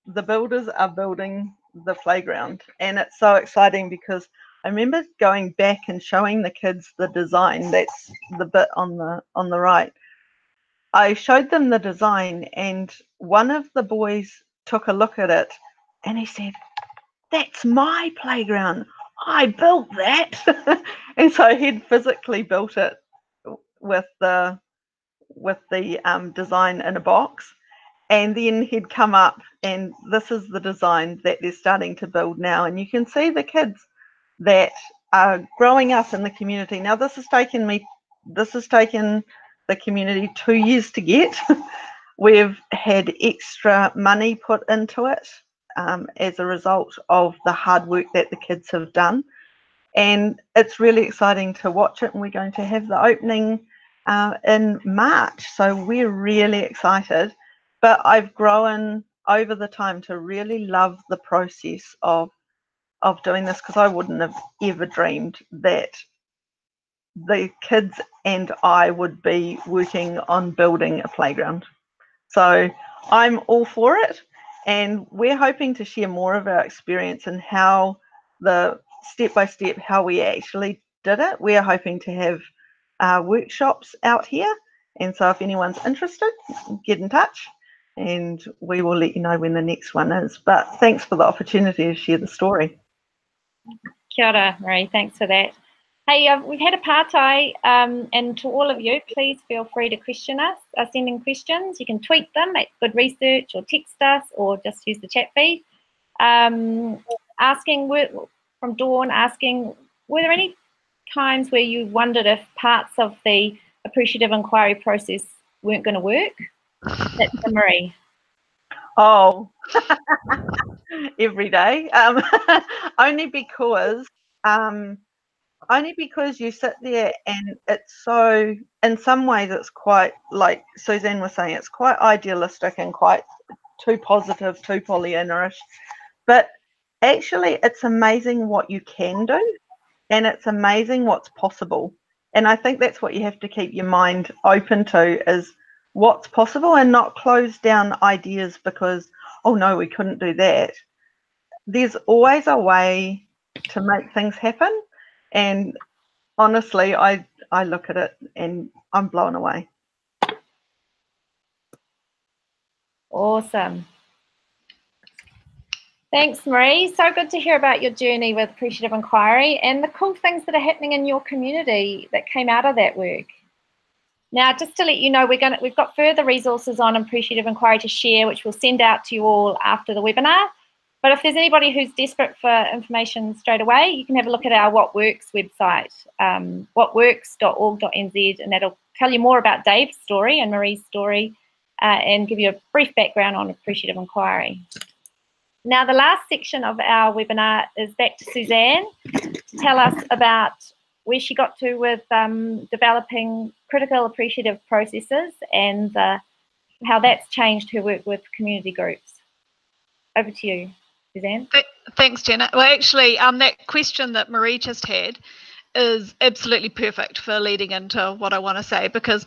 the builders are building the playground, and it's so exciting because I remember going back and showing the kids the design. That's the bit on the right. I showed them the design, and one of the boys took a look at it and he said, "That's my playground. I built that." And so he'd physically built it with the design in a box. And then he'd come up, and this is the design that they're starting to build now. And you can see the kids that are growing up in the community. Now, this has taken the community 2 years to get. We've had extra money put into it as a result of the hard work that the kids have done. And it's really exciting to watch it. And we're going to have the opening in March. So we're really excited. But I've grown over the time to really love the process of doing this, because I wouldn't have ever dreamed that the kids and I would be working on building a playground. So I'm all for it, and we're hoping to share more of our experience and how the step-by-step how we actually did it. We're hoping to have workshops out here, and so if anyone's interested, get in touch and we will let you know when the next one is. But thanks for the opportunity to share the story. Kia ora, Maree, thanks for that. Hey, we've had a partai, and to all of you, please feel free to question us, send in questions. You can tweet them at Good Research, or text us, or just use the chat feed. Asking from Dawn, asking, were there any times where you wondered if parts of the appreciative inquiry process weren't going to work? That's for Maree. Oh, every day. Only because you sit there and it's so, in some ways it's quite, like Suzanne was saying, it's quite idealistic and quite too positive, too Pollyanna-ish. But actually it's amazing what you can do, and it's amazing what's possible. And I think that's what you have to keep your mind open to, is what's possible, and not close down ideas because, oh no, we couldn't do that. There's always a way to make things happen. And honestly, I look at it and I'm blown away. Awesome. Thanks, Maree. So good to hear about your journey with Appreciative Inquiry and the cool things that are happening in your community that came out of that work. Now, just to let you know, we've got further resources on Appreciative Inquiry to share, which we'll send out to you all after the webinar. But if there's anybody who's desperate for information straight away, you can have a look at our What Works website, whatworks.org.nz, and that'll tell you more about Dave's story and Maree's story, and give you a brief background on Appreciative Inquiry. Now, the last section of our webinar is back to Suzanne to tell us about where she got to with developing critical appreciative processes and how that's changed her work with community groups. Over to you, Suzanne. Thanks, Jenna. Well, actually, that question that Maree just had is absolutely perfect for leading into what I want to say, because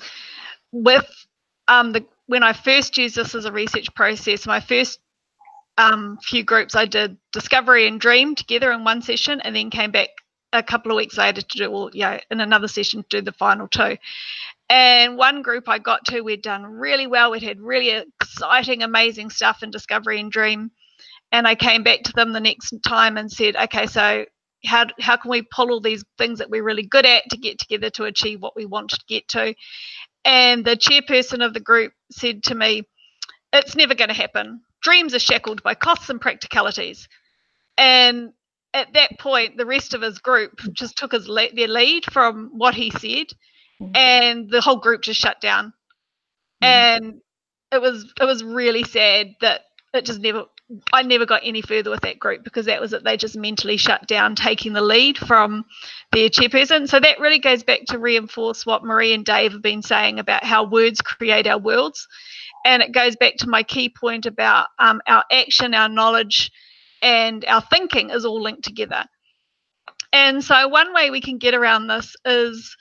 with when I first used this as a research process, my first few groups, I did discovery and dream together in one session, and then came back a couple of weeks later to do, in another session to do the final two. And one group I got to, we'd done really well. We'd had really exciting, amazing stuff in discovery and dream. And I came back to them the next time and said, okay, so how can we pull all these things that we're really good at to get together to achieve what we want to get to? And the chairperson of the group said to me, it's never going to happen. Dreams are shackled by costs and practicalities. And at that point, the rest of his group just took their lead from what he said, and the whole group just shut down. And it was really sad that I never got any further with that group, because that was it. They just mentally shut down, taking the lead from their chairperson. So that really goes back to reinforce what Maree and Dave have been saying about how words create our worlds. And it goes back to my key point about our action, our knowledge, and our thinking is all linked together. And so one way we can get around this is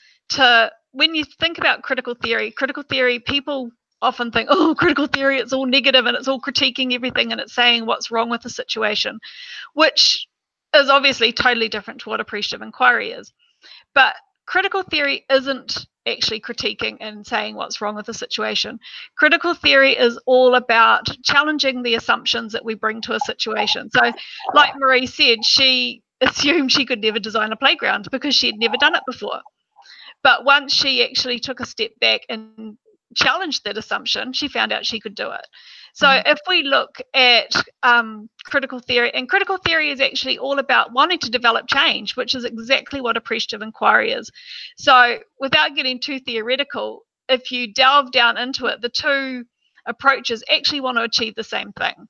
when you think about critical theory, people often think, oh, critical theory, it's all negative and it's all critiquing everything and it's saying what's wrong with the situation, which is obviously totally different to what appreciative inquiry is. But critical theory isn't actually critiquing and saying what's wrong with the situation. Critical theory is all about challenging the assumptions that we bring to a situation. So like Maree said, she assumed she could never design a playground because she had never done it before. But once she actually took a step back and challenged that assumption, she found out she could do it. So if we look at critical theory, and critical theory is actually all about wanting to develop change, which is exactly what appreciative inquiry is. So without getting too theoretical, if you delve down into it, the two approaches actually want to achieve the same thing,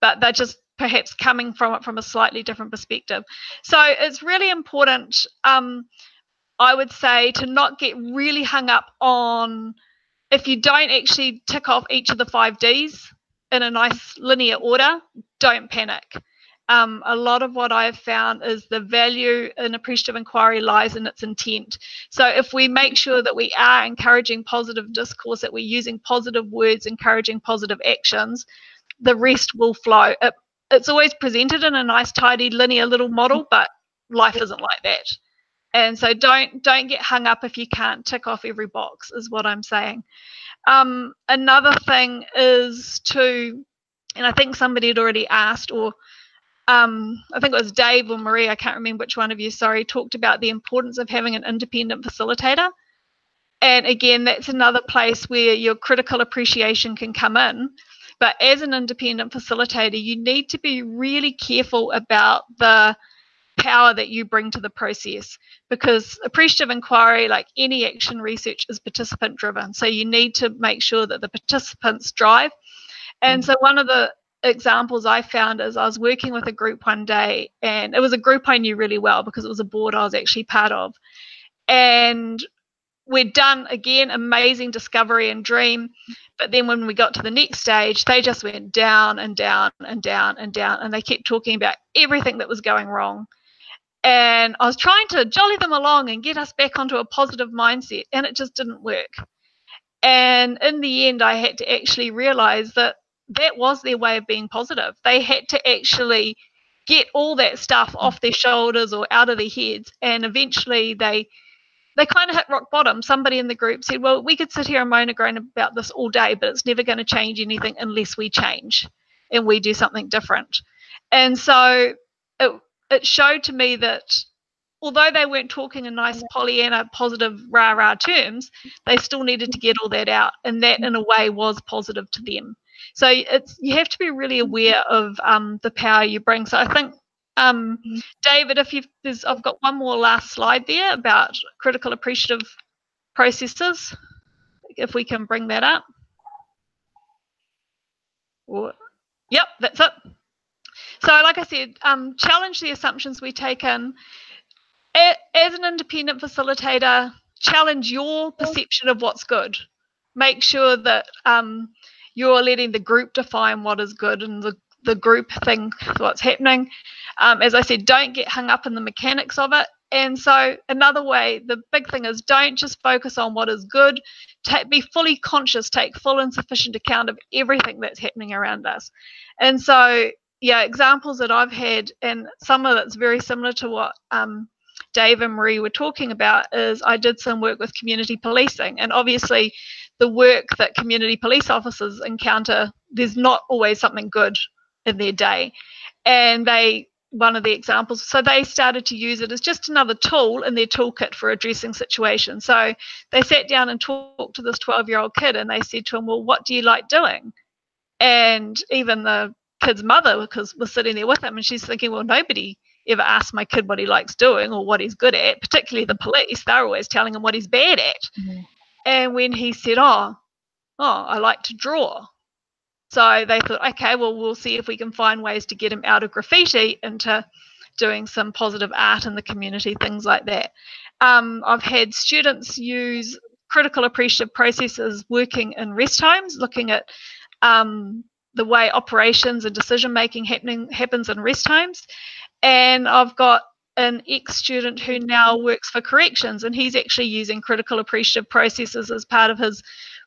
but they're just perhaps coming from it from a slightly different perspective. So it's really important I would say to not get really hung up on, if you don't actually tick off each of the 5 Ds in a nice linear order, don't panic. A lot of what I've found is the value in appreciative inquiry lies in its intent. So if we make sure that we are encouraging positive discourse, that we're using positive words, encouraging positive actions, the rest will flow. It's always presented in a nice, tidy, linear little model, but life isn't like that. And so don't get hung up if you can't tick off every box, is what I'm saying. Another thing is to, and I think somebody had already asked, or I think it was Dave or Maree, I can't remember which one of you, sorry, talked about the importance of having an independent facilitator. And again, that's another place where your critical appreciation can come in. But as an independent facilitator, you need to be really careful about the power that you bring to the process, because appreciative inquiry, like any action research, is participant driven. So you need to make sure that the participants drive. And so one of the examples I found is I was working with a group one day, and it was a group I knew really well because it was a board I was actually part of. And we'd done, again, amazing discovery and dream. But then when we got to the next stage, they just went down and down and down and down. And they kept talking about everything that was going wrong. And I was trying to jolly them along and get us back onto a positive mindset, and it just didn't work. And in the end, I had to actually realize that that was their way of being positive. They had to actually get all that stuff off their shoulders or out of their heads. And eventually they kind of hit rock bottom. Somebody in the group said, well, we could sit here and moan and groan about this all day, but it's never going to change anything unless we change and we do something different. And so it showed to me that although they weren't talking in nice Pollyanna positive rah-rah terms, they still needed to get all that out, and that in a way was positive to them. So you have to be really aware of the power you bring. So I think, David, I've got one more last slide there about critical appreciative processes, if we can bring that up. Yep, that's it. So like I said, challenge the assumptions we take in. As an independent facilitator, challenge your perception of what's good. Make sure that you're letting the group define what is good and the group think what's happening. As I said, don't get hung up in the mechanics of it. And so another way, the big thing is don't just focus on what is good. Be fully conscious, take full and sufficient account of everything that's happening around us. And so, yeah, examples that I've had, and some of it's very similar to what Dave and Maree were talking about, is I did some work with community policing, and obviously the work that community police officers encounter, there's not always something good in their day. And one of the examples, so they started to use it as just another tool in their toolkit for addressing situations. So they sat down and talked to this 12-year-old kid, and they said to him, well, what do you like doing? And even the kid's mother was sitting there with him, and she's thinking, well, nobody ever asked my kid what he likes doing or what he's good at, particularly the police. They're always telling him what he's bad at. Mm-hmm. And when he said, oh, I like to draw. So they thought, okay, well, we'll see if we can find ways to get him out of graffiti into doing some positive art in the community, things like that. I've had students use critical appreciative processes working in rest homes, looking at the way operations and decision-making happens in rest homes. And I've got an ex-student who now works for corrections, and he's actually using critical appreciative processes as part of his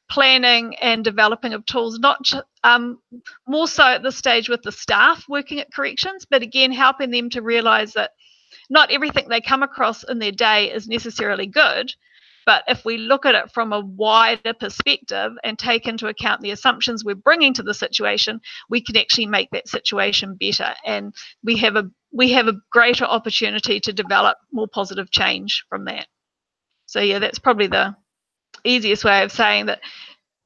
planning and developing of tools, not more so at this stage with the staff working at corrections, but again helping them to realise that not everything they come across in their day is necessarily good, but if we look at it from a wider perspective and take into account the assumptions we're bringing to the situation, we can actually make that situation better, and we have a greater opportunity to develop more positive change from that. So yeah, that's probably the easiest way of saying that.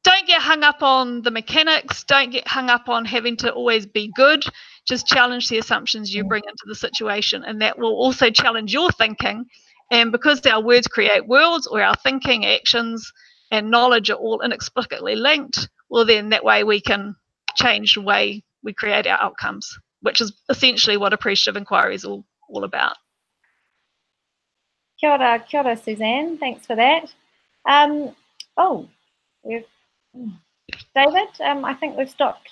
Don't get hung up on the mechanics, don't get hung up on having to always be good, just challenge the assumptions you bring into the situation, and that will also challenge your thinking. And because our words create worlds, or our thinking, actions and knowledge are all inexplicably linked, well then that way we can change the way we create our outcomes, which is essentially what appreciative inquiry is all about. Kia ora, Suzanne. Thanks for that. David, I think we've stopped.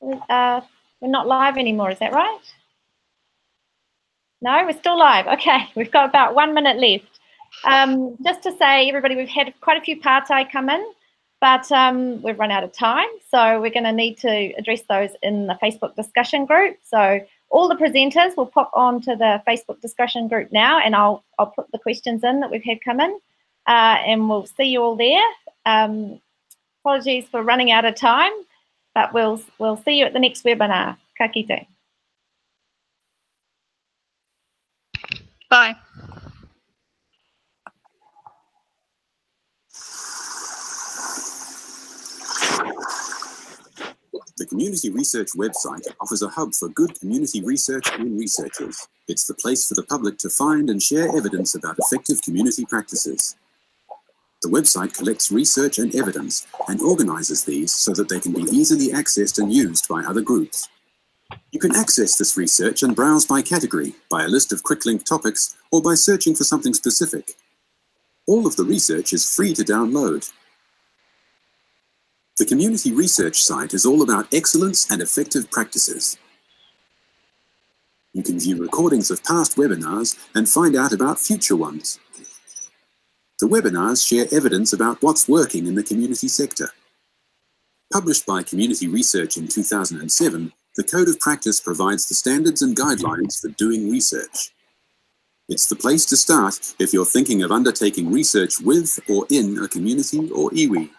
We're not live anymore, is that right? No, we're still live. Okay, we've got about 1 minute left. Just to say, everybody, we've had quite a few pārtai come in, but we've run out of time, so we're going to need to address those in the Facebook discussion group. So all the presenters will pop onto the Facebook discussion group now, and I'll put the questions in that we've had come in, and we'll see you all there. Apologies for running out of time, but we'll see you at the next webinar. Ka kite. Bye. The Community Research website offers a hub for good community research and researchers. It's the place for the public to find and share evidence about effective community practices. The website collects research and evidence and organises these so that they can be easily accessed and used by other groups. You can access this research and browse by category, by a list of quick-link topics, or by searching for something specific. All of the research is free to download. The Community Research site is all about excellence and effective practices. You can view recordings of past webinars and find out about future ones. The webinars share evidence about what's working in the community sector. Published by Community Research in 2007, the Code of Practice provides the standards and guidelines for doing research. It's the place to start if you're thinking of undertaking research with or in a community or iwi.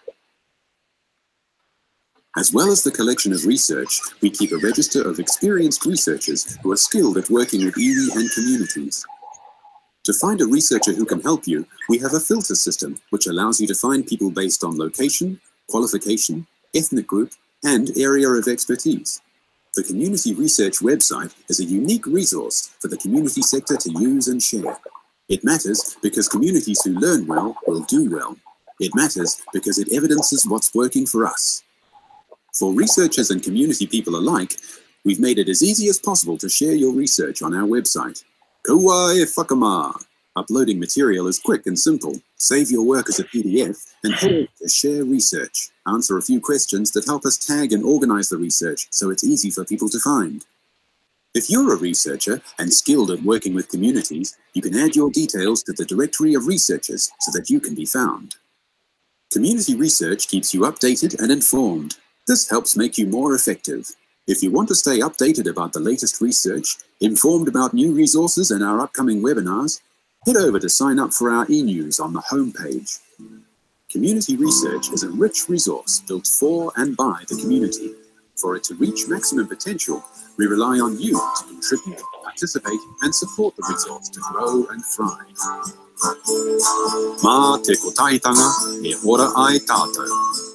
As well as the collection of research, we keep a register of experienced researchers who are skilled at working with iwi and communities. To find a researcher who can help you, we have a filter system which allows you to find people based on location, qualification, ethnic group, and area of expertise. The Community Research website is a unique resource for the community sector to use and share. It matters because communities who learn well will do well. It matters because it evidences what's working for us. For researchers and community people alike, we've made it as easy as possible to share your research on our website. Kauai whakama. Uploading material is quick and simple. Save your work as a PDF and head over to Share Research. Answer a few questions that help us tag and organize the research so it's easy for people to find. If you're a researcher and skilled at working with communities, you can add your details to the directory of researchers so that you can be found. Community research keeps you updated and informed. This helps make you more effective. If you want to stay updated about the latest research, informed about new resources and our upcoming webinars, head over to sign up for our e-news on the homepage. Community research is a rich resource built for and by the community. For it to reach maximum potential, we rely on you to contribute, participate, and support the resource to grow and thrive. Mā te kotahitanga, e ora ai tātou.